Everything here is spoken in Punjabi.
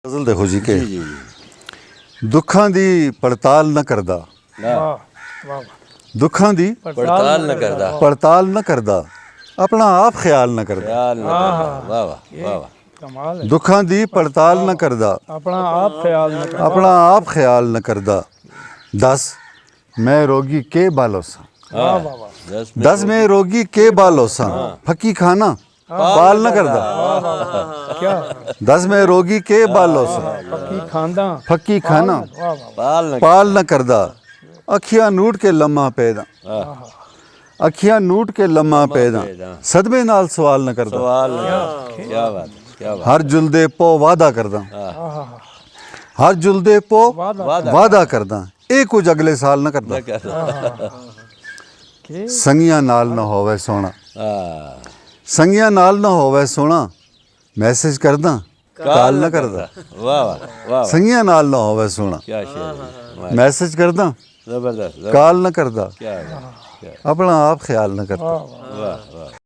ਗਜ਼ਲ ਦੇਖੋ ਜੀ ਕਿ ਦੁੱਖਾਂ ਦੀ ਪੜਤਾਲ ਨਾ ਕਰਦਾ, ਦੁੱਖਾਂ ਦੀ ਪੜਤਾਲ न करदा, ਪੜਤਾਲ ਨਾ ਕਰਦਾ, ਆਪਣਾ ਆਪ ਖਿਆਲ ਨਾ ਕਰਦਾ। ख्याल न करदा, वाह वाह वाह वाह। कमाल है। ਦੁੱਖਾਂ ਦੀ ਪੜਤਾਲ ਨਾ ਕਰਦਾ, अपना आप ख्याल न कर। ਆਪਣਾ ਆਪ ਖਿਆਲ ਨਾ ਕਰਦਾ। ਦੱਸ ਮੈਂ ਰੋਗੀ ਕੇ ਬਾਲੋ ਸਾਂ, वाह वाह वाह। ਦੱਸ ਮੈਂ ਰੋਗੀ ਕੇ ਬਾਲੋ ਸਾਂ, ਫੱਕੀ ਖਾਨਾ ਪਾਲ ਨਾ ਕਰਦਾ। क्या ਦੱਸ ਮੈਂ ਰੋਗੀ ਕੇ ਬਾਲੋ ਸਾਂ, पक्की खांदा ਫੱਕੀ ਖਾਨਾ वाह वाह पाल न ਪਾਲ ਨਾ ਕਰਦਾ। ਅੱਖੀਆਂ ਨੂਟ ਕੇ ਲੰਮਾ ਪੈਦਾ, ਅੱਖੀਆਂ ਨੂਟ ਕੇ ਲੰਮਾ ਪੈਦਾ, ਸਦਮੇ ਨਾਲ ਸਵਾਲ ਨਾ ਕਰਦਾ। सवाल न, क्या बात है, क्या बात ਹਰ ਜੁਲਦੇ ਪੋ ਵਾਦਾ ਕਰਦਾ, ਹਰ ਜੁਲਦੇ ਪੋ ਵਾਦਾ ਕਰਦਾ, ਇਹ ਕੁਝ ਅਗਲੇ ਸਾਲ ਨਾ ਕਰਦਾ। के ਸੰਗੀਆਂ ਨਾਲ ਨਾ ਹੋਵੇ ਸੋਹਣਾ, हाँ, ਸੰਗੀਆਂ ਨਾਲ ਨਾ ਹੋਵੇ ਸੋਹਣਾ, ਮੈਸੇਜ ਕਰਦਾ ਕਾਲ ਨਾ ਕਰਦਾ। वाह वाह वाह वाह। ਸੰਗੀਆਂ ਨਾਲ ਨਾ ਹੋਵੇ ਸੋਹਣਾ, क्या शेर है, ਮੈਸੇਜ ਕਰਦਾ जबरदस्त ਕਾਲ ਨਾ ਕਰਦਾ, क्या बात, क्या ਆਪਣਾ ਆਪ ਖਿਆਲ ਨਾ ਕਰਦਾ। वाह वाह। वाह वाह।